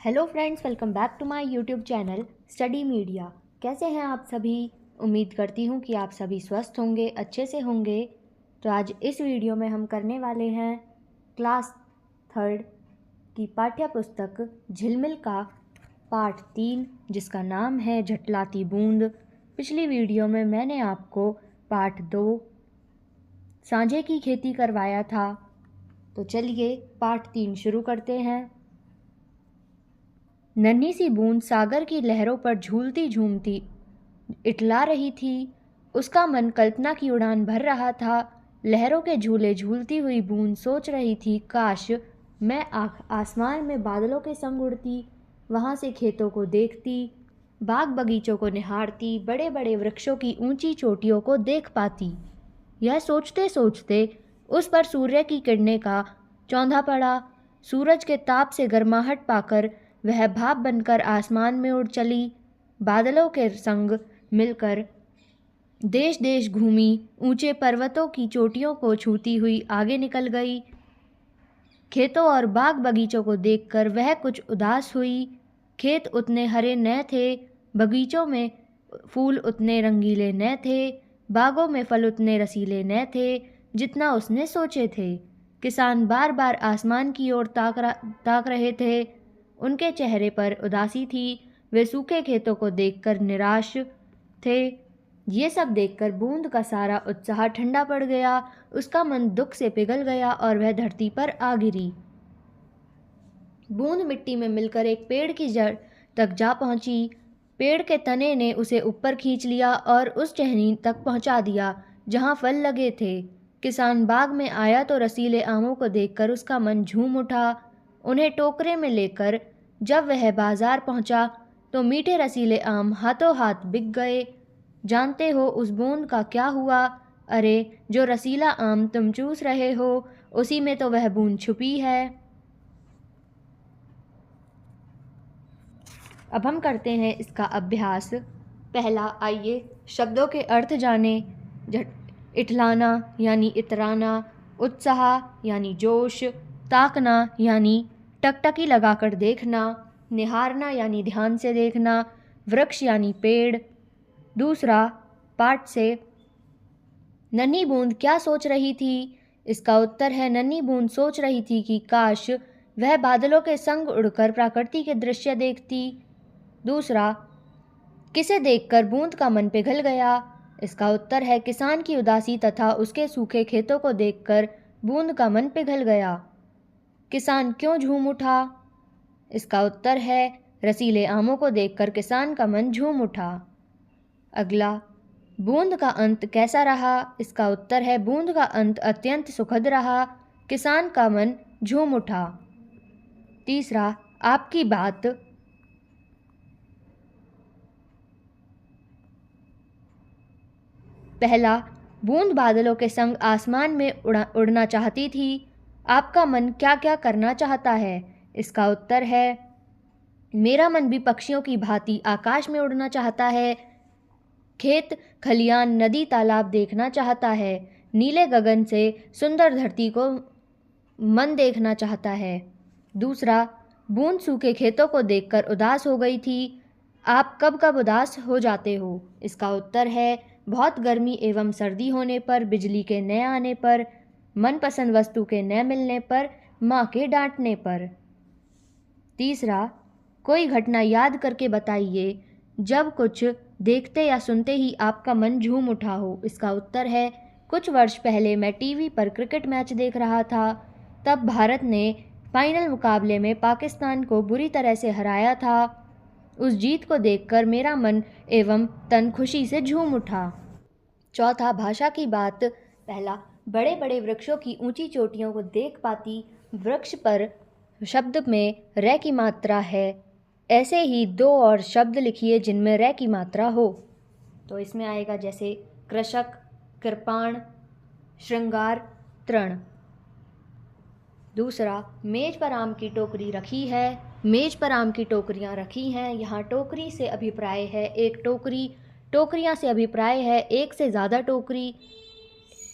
Hello friends, welcome back to my YouTube channel study media. कैसे हैं आप सभी? उम्मीद करती हूँ कि आप सभी स्वस्थ होंगे, अच्छे से होंगे। तो आज इस वीडियो में हम करने वाले हैं क्लास 3 की पाठ्य पुस्तक झिलमिल का पाठ 3, जिसका नाम है झटलाती बूंद। पिछली वीडियो में मैंने आपको पाठ 2 सांझे की खेती करवाया था। तो चलिए पाठ 3 शुरू करते हैं। नन्ही सी बूंद सागर की लहरों पर झूलती झूमती इठला रही थी। उसका मन कल्पना की उड़ान भर रहा था। लहरों के झूले झूलती हुई बूंद सोच रही थी, काश मैं आसमान में बादलों के संग उड़ती, वहाँ से खेतों को देखती, बाग बगीचों को निहारती, बड़े बड़े वृक्षों की ऊंची चोटियों को देख पाती। यह सोचते सोचते उस पर सूर्य की किरणें का चौंधा पड़ा। सूरज के ताप से गर्माहट पाकर वह भाप बनकर आसमान में उड़ चली। बादलों के संग मिलकर देश देश घूमी, ऊंचे पर्वतों की चोटियों को छूती हुई आगे निकल गई। खेतों और बाग बगीचों को देखकर वह कुछ उदास हुई। खेत उतने हरे न थे, बगीचों में फूल उतने रंगीले न थे, बागों में फल उतने रसीले न थे जितना उसने सोचे थे। किसान बार बार आसमान की ओर ताक रहे थे। उनके चेहरे पर उदासी थी। वे सूखे खेतों को देखकर निराश थे। ये सब देखकर बूंद का सारा उत्साह ठंडा पड़ गया। उसका मन दुख से पिघल गया और वह धरती पर आ गिरी। बूंद मिट्टी में मिलकर एक पेड़ की जड़ तक जा पहुंची। पेड़ के तने ने उसे ऊपर खींच लिया और उस टहनी तक पहुंचा दिया जहां फल लगे थे। किसान बाग में आया तो रसीले आमों को देखकर उसका मन झूम उठा। उन्हें टोकरे में लेकर जब वह बाजार पहुंचा तो मीठे रसीले आम हाथों हाथ बिक गए। जानते हो उस बूंद का क्या हुआ? अरे, जो रसीला आम तुम चूस रहे हो, उसी में तो वह बूंद छुपी है। अब हम करते हैं इसका अभ्यास। पहला, आइए शब्दों के अर्थ जाने। इठलाना यानी इतराना, उत्साह यानी जोश, ताकना यानी टकटकी लगाकर देखना, निहारना यानी ध्यान से देखना, वृक्ष यानी पेड़। दूसरा पाठ से, नन्ही बूंद क्या सोच रही थी? इसका उत्तर है, नन्ही बूंद सोच रही थी कि काश वह बादलों के संग उड़कर प्रकृति के दृश्य देखती। दूसरा, किसे देखकर बूंद का मन पिघल गया? इसका उत्तर है, किसान की उदासी तथा उसके सूखे खेतों को देखकर बूंद का मन पिघल गया। किसान क्यों झूम उठा? इसका उत्तर है, रसीले आमों को देखकर किसान का मन झूम उठा। अगला, बूंद का अंत कैसा रहा? इसका उत्तर है, बूंद का अंत अत्यंत सुखद रहा। किसान का मन झूम उठा। तीसरा, आपकी बात। पहला, बूंद बादलों के संग आसमान में उड़ना चाहती थी। आपका मन क्या क्या करना चाहता है? इसका उत्तर है, मेरा मन भी पक्षियों की भांति आकाश में उड़ना चाहता है। खेत, खलियान, नदी, तालाब देखना चाहता है। नीले गगन से सुंदर धरती को मन देखना चाहता है। दूसरा, बूंद सूखे खेतों को देखकर उदास हो गई थी। आप कब कब उदास हो जाते हो? इसका उत्तर है, बहुत गर्मी एवं सर्दी होने पर, बिजली के न आने पर, मनपसंद वस्तु के न मिलने पर, माँ के डांटने पर। तीसरा, कोई घटना याद करके बताइए जब कुछ देखते या सुनते ही आपका मन झूम उठा हो। इसका उत्तर है, कुछ वर्ष पहले मैं टीवी पर क्रिकेट मैच देख रहा था। तब भारत ने फाइनल मुकाबले में पाकिस्तान को बुरी तरह से हराया था। उस जीत को देखकर मेरा मन एवं तन खुशी से झूम उठा। चौथा, भाषा की बात। पहला, बड़े बड़े वृक्षों की ऊंची चोटियों को देख पाती। वृक्ष पर शब्द में र की मात्रा है। ऐसे ही दो और शब्द लिखिए जिनमें र की मात्रा हो। तो इसमें आएगा जैसे कृषक, कृपाण, श्रृंगार, तृण। दूसरा, मेज पर आम की टोकरी रखी है। मेज पर आम की टोकरियां रखी हैं। यहाँ टोकरी से अभिप्राय है एक टोकरी, टोकरियां से अभिप्राय है एक से ज़्यादा टोकरी।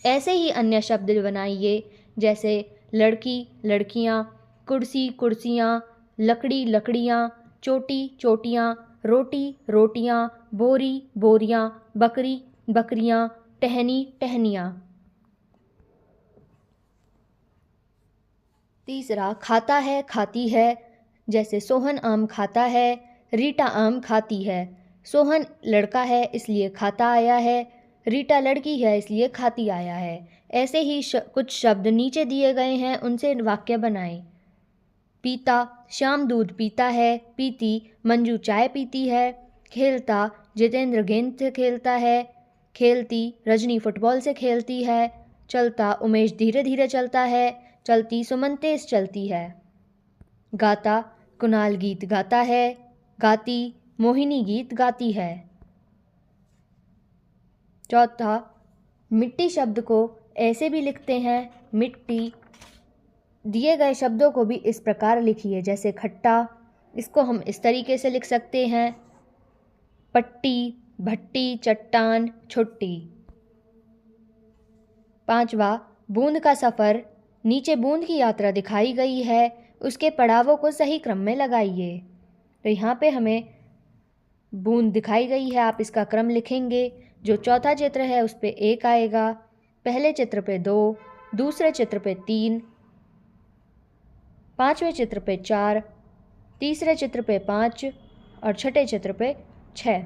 ऐसे ही अन्य शब्द बनाइए जैसे लड़की, लड़कियाँ, कुर्सी, कुर्सियाँ, लकड़ी लकड़ियाँ, चोटी चोटियाँ, रोटी रोटियाँ, बोरी बोरियाँ, बकरी बकरियाँ, टहनी टहनियाँ। तीसरा, खाता है खाती है, जैसे सोहन आम खाता है, रीटा आम खाती है। सोहन लड़का है इसलिए खाता आया है, रीटा लड़की है इसलिए खाती आया है। ऐसे ही कुछ शब्द नीचे दिए गए हैं, उनसे वाक्य बनाएं। पीता, श्याम दूध पीता है, पीती, मंजू चाय पीती है, खेलता, जितेंद्र गेंद से खेलता है, खेलती, रजनी फुटबॉल से खेलती है, चलता, उमेश धीरे धीरे चलता है, चलती, सुमन तेज चलती है। गाता, कुणाल गीत गाता है, गाती, मोहिनी गीत गाती है। चौथा, मिट्टी शब्द को ऐसे भी लिखते हैं, मिट्टी। दिए गए शब्दों को भी इस प्रकार लिखिए, जैसे खट्टा, इसको हम इस तरीके से लिख सकते हैं, पट्टी, भट्टी, चट्टान, छुट्टी। पांचवा, बूंद का सफ़र। नीचे बूंद की यात्रा दिखाई गई है, उसके पड़ावों को सही क्रम में लगाइए। तो यहाँ पे हमें बूंद दिखाई गई है, आप इसका क्रम लिखेंगे। जो चौथा चित्र है उस पे 1 आएगा, पहले चित्र पे 2, दूसरे चित्र पे 3, पांचवें चित्र पे 4, तीसरे चित्र पे 5 और छठे चित्र पे 6।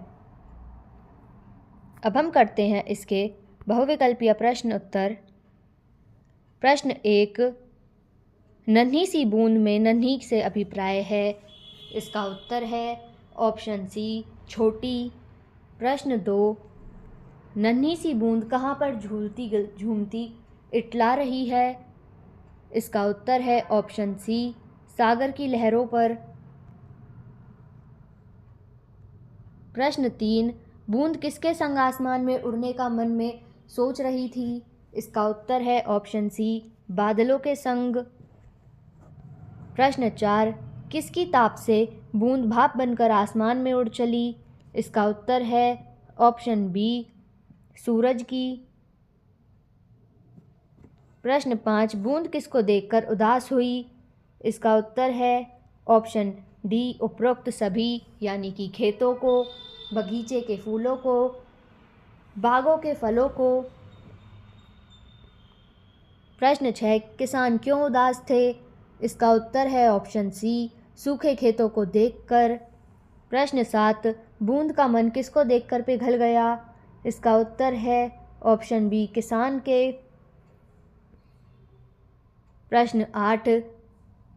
अब हम करते हैं इसके बहुविकल्पीय प्रश्न उत्तर। प्रश्न 1, नन्ही सी बूंद में नन्ही से अभिप्राय है। इसका उत्तर है ऑप्शन सी, छोटी। प्रश्न 2, नन्ही सी बूंद कहाँ पर झूलती झूमती इटला रही है। इसका उत्तर है ऑप्शन सी, सागर की लहरों पर। प्रश्न 3, बूंद किसके संग आसमान में उड़ने का मन में सोच रही थी। इसका उत्तर है ऑप्शन सी, बादलों के संग। प्रश्न 4, किसकी ताप से बूंद भाप बनकर आसमान में उड़ चली। इसका उत्तर है ऑप्शन बी, सूरज की। प्रश्न 5, बूंद किसको देखकर उदास हुई। इसका उत्तर है ऑप्शन डी, उपरोक्त सभी, यानी कि खेतों को, बगीचे के फूलों को, बागों के फलों को। प्रश्न 6, किसान क्यों उदास थे। इसका उत्तर है ऑप्शन सी, सूखे खेतों को देखकर। प्रश्न 7, बूंद का मन किसको देखकर पिघल गया। इसका उत्तर है ऑप्शन बी, किसान के। प्रश्न 8,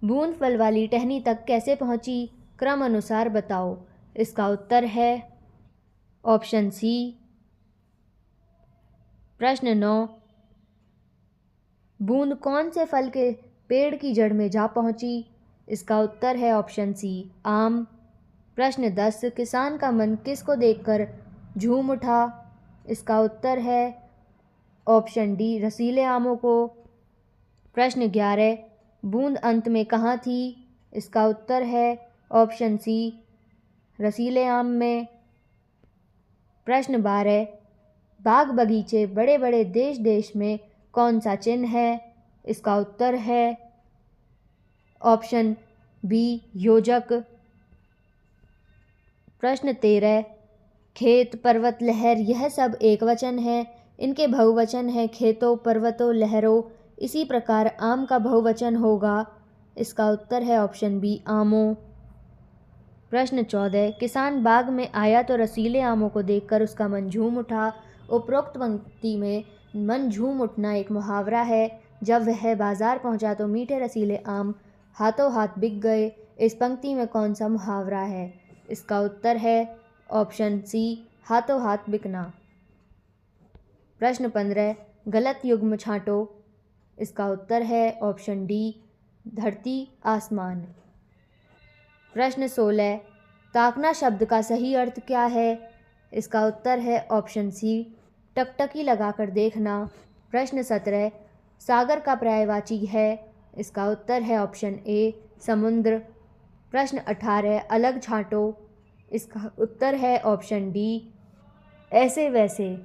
बूंद फल वाली टहनी तक कैसे पहुंची, क्रम अनुसार बताओ। इसका उत्तर है ऑप्शन सी। प्रश्न 9, बूंद कौन से फल के पेड़ की जड़ में जा पहुंची। इसका उत्तर है ऑप्शन सी, आम। प्रश्न 10, किसान का मन किसको देखकर झूम उठा। इसका उत्तर है ऑप्शन डी, रसीले आमों को। प्रश्न 11, बूंद अंत में कहाँ थी। इसका उत्तर है ऑप्शन सी, रसीले आम में। प्रश्न 12, बाग बगीचे बड़े बड़े देश देश में कौन सा चिन्ह है। इसका उत्तर है ऑप्शन बी, योजक। प्रश्न 13, खेत पर्वत लहर यह सब एक वचन है, इनके बहुवचन है खेतों पर्वतों लहरों, इसी प्रकार आम का बहुवचन होगा। इसका उत्तर है ऑप्शन बी, आमों। प्रश्न 14, किसान बाग में आया तो रसीले आमों को देखकर उसका मन झूम उठा। उपरोक्त पंक्ति में मन झूम उठना एक मुहावरा है। जब वह बाजार पहुंचा तो मीठे रसीले आम हाथों हाथ बिक गए। इस पंक्ति में कौन सा मुहावरा है। इसका उत्तर है ऑप्शन सी, हाथों हाथ बिकना। प्रश्न 15, गलत युग्म छांटो। इसका उत्तर है ऑप्शन डी, धरती आसमान। प्रश्न 16, ताकना शब्द का सही अर्थ क्या है। इसका उत्तर है ऑप्शन सी, टकटकी लगाकर देखना। प्रश्न 17, सागर का पर्यायवाची है। इसका उत्तर है ऑप्शन ए, समुद्र। प्रश्न 18, अलग छांटो। इसका उत्तर है ऑप्शन डी, ऐसे वैसे।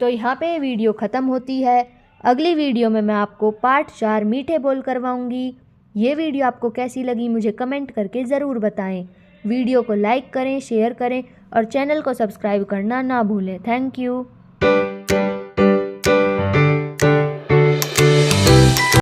तो यहाँ पे वीडियो ख़त्म होती है। अगली वीडियो में मैं आपको पार्ट 4 मीठे बोल करवाऊँगी। ये वीडियो आपको कैसी लगी मुझे कमेंट करके ज़रूर बताएं। वीडियो को लाइक करें, शेयर करें और चैनल को सब्सक्राइब करना ना भूलें। Thank you.